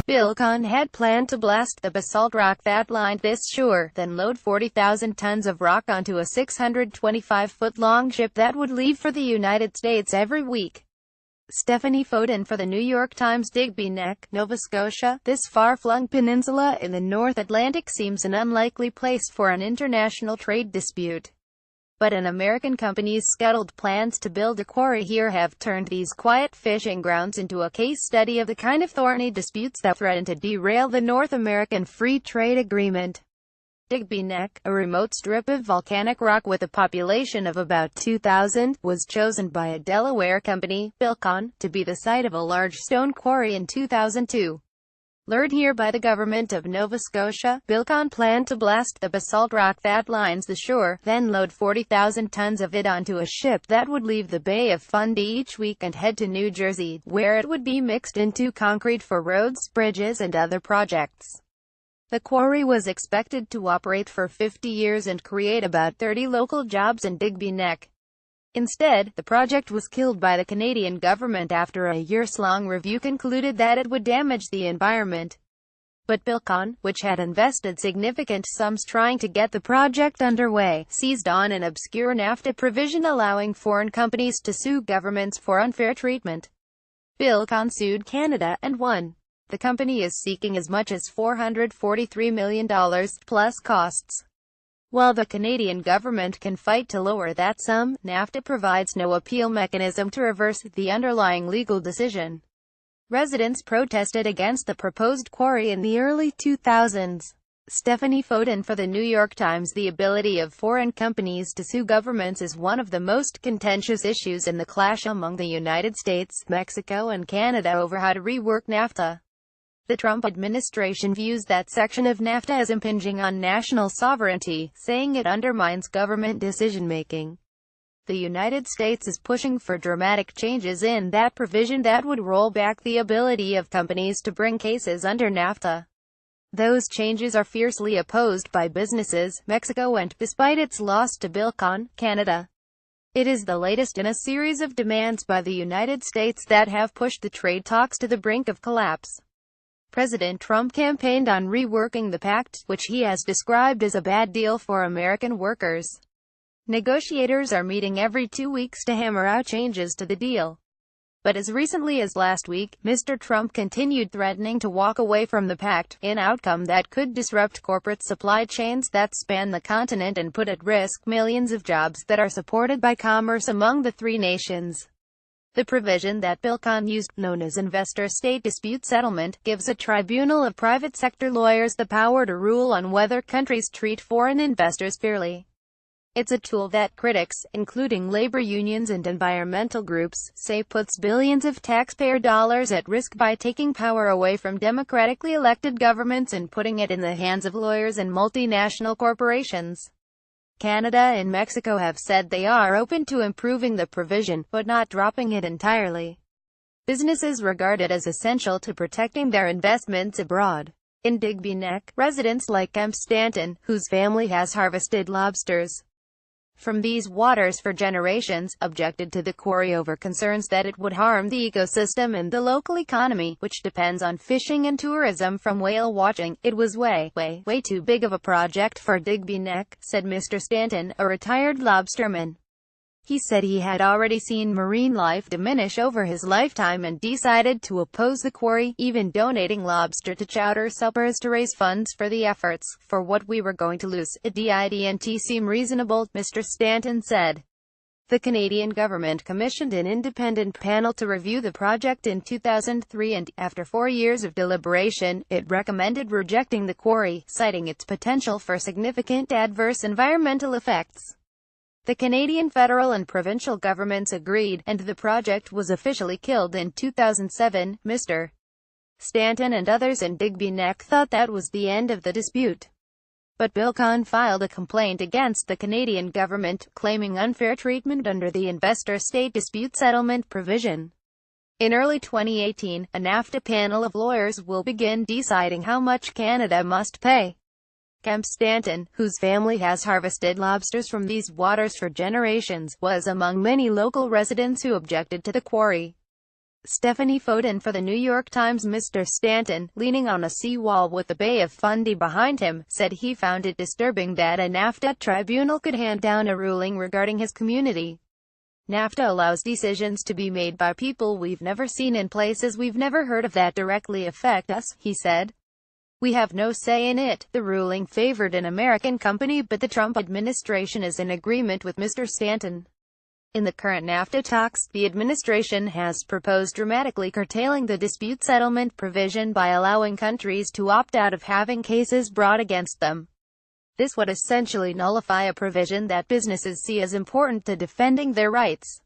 Bilcon had planned to blast the basalt rock that lined this shore, then load 40,000 tons of rock onto a 625-foot-long ship that would leave for the United States every week. Stephanie Foden for the New York Times. Digby Neck, Nova Scotia. This far-flung peninsula in the North Atlantic seems an unlikely place for an international trade dispute. But an American company's scuttled plans to build a quarry here have turned these quiet fishing grounds into a case study of the kind of thorny disputes that threaten to derail the North American Free Trade Agreement. Digby Neck, a remote strip of volcanic rock with a population of about 2,000, was chosen by a Delaware company, Bilcon, to be the site of a large stone quarry in 2002. Lured here by the government of Nova Scotia, Bilcon planned to blast the basalt rock that lines the shore, then load 40,000 tons of it onto a ship that would leave the Bay of Fundy each week and head to New Jersey, where it would be mixed into concrete for roads, bridges and other projects. The quarry was expected to operate for 50 years and create about 30 local jobs in Digby Neck. Instead, the project was killed by the Canadian government after a years-long review concluded that it would damage the environment. But Bilcon, which had invested significant sums trying to get the project underway, seized on an obscure NAFTA provision allowing foreign companies to sue governments for unfair treatment. Bilcon sued Canada, and won. The company is seeking as much as $443 million, plus costs. While the Canadian government can fight to lower that sum, NAFTA provides no appeal mechanism to reverse the underlying legal decision. Residents protested against the proposed quarry in the early 2000s. Stephanie Foden for the New York Times. The ability of foreign companies to sue governments is one of the most contentious issues in the clash among the United States, Mexico and Canada over how to rework NAFTA. The Trump administration views that section of NAFTA as impinging on national sovereignty, saying it undermines government decision-making. The United States is pushing for dramatic changes in that provision that would roll back the ability of companies to bring cases under NAFTA. Those changes are fiercely opposed by businesses, Mexico and, despite its loss to Bilcon, Canada. It is the latest in a series of demands by the United States that have pushed the trade talks to the brink of collapse. President Trump campaigned on reworking the pact, which he has described as a bad deal for American workers. Negotiators are meeting every 2 weeks to hammer out changes to the deal. But as recently as last week, Mr. Trump continued threatening to walk away from the pact, an outcome that could disrupt corporate supply chains that span the continent and put at risk millions of jobs that are supported by commerce among the three nations. The provision that Bilcon used, known as investor-state dispute settlement, gives a tribunal of private sector lawyers the power to rule on whether countries treat foreign investors fairly. It's a tool that critics, including labor unions and environmental groups, say puts billions of taxpayer dollars at risk by taking power away from democratically elected governments and putting it in the hands of lawyers and multinational corporations. Canada and Mexico have said they are open to improving the provision, but not dropping it entirely. Businesses regard it as essential to protecting their investments abroad. In Digby Neck, residents like Kemp Stanton, whose family has harvested lobsters from these waters for generations, objected to the quarry over concerns that it would harm the ecosystem and the local economy, which depends on fishing and tourism from whale watching. It was way too big of a project for Digby Neck, said Mr. Stanton, a retired lobsterman. He said he had already seen marine life diminish over his lifetime and decided to oppose the quarry, even donating lobster to chowder suppers to raise funds for the efforts. For what we were going to lose, it didn't seem reasonable, Mr. Stanton said. The Canadian government commissioned an independent panel to review the project in 2003 and, after 4 years of deliberation, it recommended rejecting the quarry, citing its potential for significant adverse environmental effects. The Canadian federal and provincial governments agreed, and the project was officially killed in 2007. Mr. Stanton and others in Digby Neck thought that was the end of the dispute. But Bilcon filed a complaint against the Canadian government, claiming unfair treatment under the investor-state dispute settlement provision. In early 2018, a NAFTA panel of lawyers will begin deciding how much Canada must pay. Kemp Stanton, whose family has harvested lobsters from these waters for generations, was among many local residents who objected to the quarry. Stephanie Foden for the New York Times. Mr. Stanton, leaning on a seawall with the Bay of Fundy behind him, said he found it disturbing that a NAFTA tribunal could hand down a ruling regarding his community. NAFTA allows decisions to be made by people we've never seen in places we've never heard of that directly affect us, he said. We have no say in it. The ruling favored an American company, but the Trump administration is in agreement with Mr. Stanton. In the current NAFTA talks, the administration has proposed dramatically curtailing the dispute settlement provision by allowing countries to opt out of having cases brought against them. This would essentially nullify a provision that businesses see as important to defending their rights.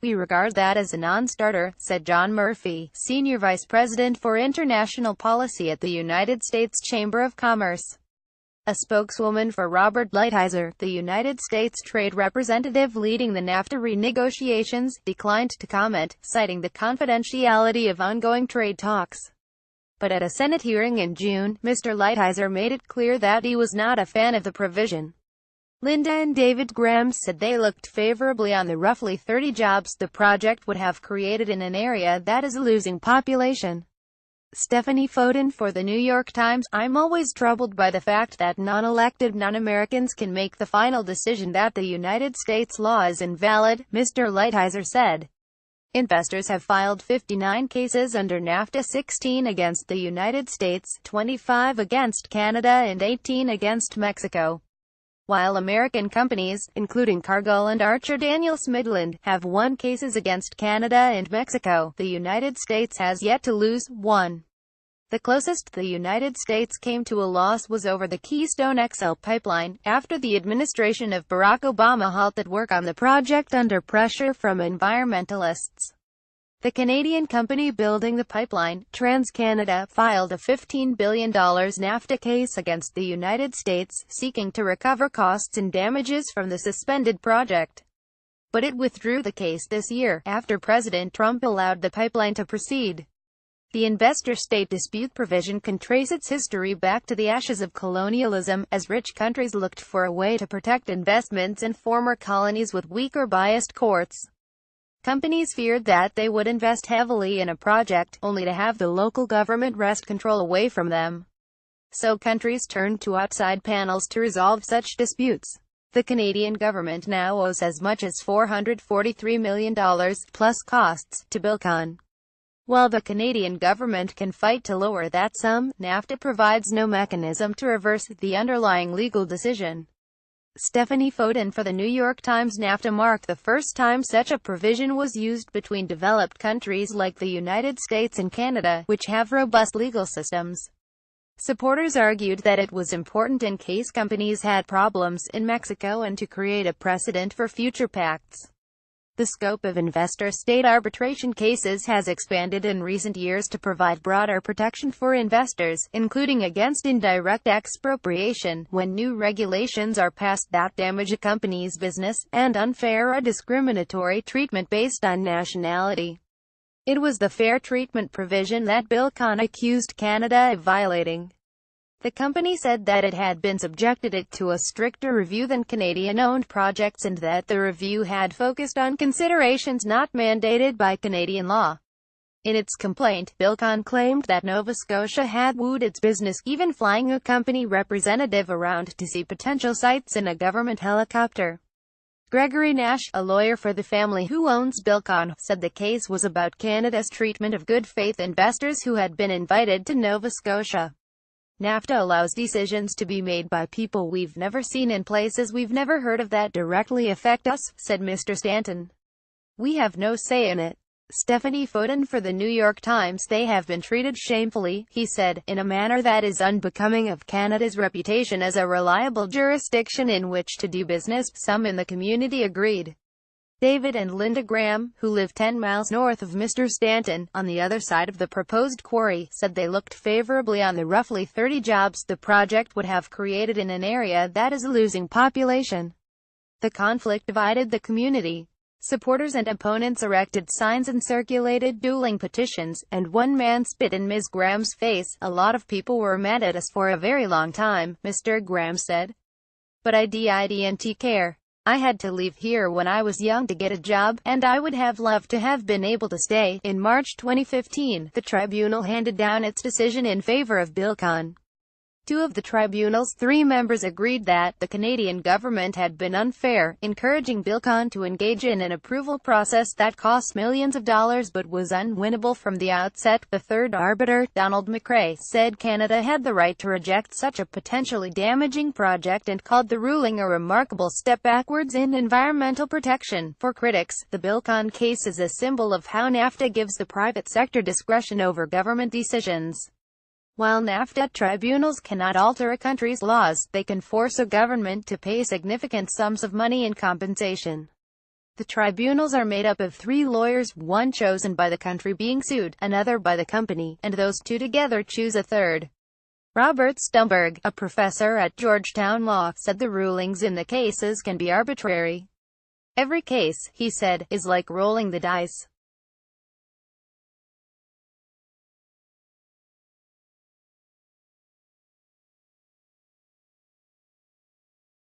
We regard that as a non-starter, said John Murphy, Senior Vice President for International Policy at the United States Chamber of Commerce. A spokeswoman for Robert Lighthizer, the United States trade representative leading the NAFTA renegotiations, declined to comment, citing the confidentiality of ongoing trade talks. But at a Senate hearing in June, Mr. Lighthizer made it clear that he was not a fan of the provision. Linda and David Graham said they looked favorably on the roughly 30 jobs the project would have created in an area that is a losing population. Stephanie Foden for the New York Times. I'm always troubled by the fact that non-elected non-Americans can make the final decision that the United States law is invalid, Mr. Lighthizer said. Investors have filed 59 cases under NAFTA, 16 against the United States, 25 against Canada and 18 against Mexico. While American companies, including Cargill and Archer Daniels Midland, have won cases against Canada and Mexico, the United States has yet to lose one. The closest the United States came to a loss was over the Keystone XL pipeline, after the administration of Barack Obama halted work on the project under pressure from environmentalists. The Canadian company building the pipeline, TransCanada, filed a $15 billion NAFTA case against the United States, seeking to recover costs and damages from the suspended project. But it withdrew the case this year, after President Trump allowed the pipeline to proceed. The investor-state dispute provision can trace its history back to the ashes of colonialism, as rich countries looked for a way to protect investments in former colonies with weak or biased courts. Companies feared that they would invest heavily in a project, only to have the local government wrest control away from them. So countries turned to outside panels to resolve such disputes. The Canadian government now owes as much as $443 million, plus costs, to Bilcon. While the Canadian government can fight to lower that sum, NAFTA provides no mechanism to reverse the underlying legal decision. Stephanie Foden for the New York Times. NAFTA marked the first time such a provision was used between developed countries like the United States and Canada, which have robust legal systems. Supporters argued that it was important in case companies had problems in Mexico and to create a precedent for future pacts. The scope of investor-state arbitration cases has expanded in recent years to provide broader protection for investors, including against indirect expropriation, when new regulations are passed that damage a company's business, and unfair or discriminatory treatment based on nationality. It was the fair treatment provision that Bilcon accused Canada of violating. The company said that it had been subjected to a stricter review than Canadian-owned projects and that the review had focused on considerations not mandated by Canadian law. In its complaint, Bilcon claimed that Nova Scotia had wooed its business, even flying a company representative around to see potential sites in a government helicopter. Gregory Nash, a lawyer for the family who owns Bilcon, said the case was about Canada's treatment of good-faith investors who had been invited to Nova Scotia. NAFTA allows decisions to be made by people we've never seen in places we've never heard of that directly affect us, said Mr. Stanton. We have no say in it. Stephanie Foden for the New York Times. They have been treated shamefully, he said, in a manner that is unbecoming of Canada's reputation as a reliable jurisdiction in which to do business, some in the community agreed. David and Linda Graham, who live 10 miles north of Mr. Stanton, on the other side of the proposed quarry, said they looked favorably on the roughly 30 jobs the project would have created in an area that is a losing population. The conflict divided the community. Supporters and opponents erected signs and circulated dueling petitions, and one man spit in Ms. Graham's face. A lot of people were mad at us for a very long time, Mr. Graham said. But I didn't care. I had to leave here when I was young to get a job, and I would have loved to have been able to stay. In March 2015, the tribunal handed down its decision in favor of Bilcon. Two of the tribunal's three members agreed that the Canadian government had been unfair, encouraging Bilcon to engage in an approval process that cost millions of dollars but was unwinnable from the outset. The third arbiter, Donald McRae, said Canada had the right to reject such a potentially damaging project and called the ruling a remarkable step backwards in environmental protection. For critics, the Bilcon case is a symbol of how NAFTA gives the private sector discretion over government decisions. While NAFTA tribunals cannot alter a country's laws, they can force a government to pay significant sums of money in compensation. The tribunals are made up of three lawyers, one chosen by the country being sued, another by the company, and those two together choose a third. Robert Stumberg, a professor at Georgetown Law, said the rulings in the cases can be arbitrary. Every case, he said, is like rolling the dice.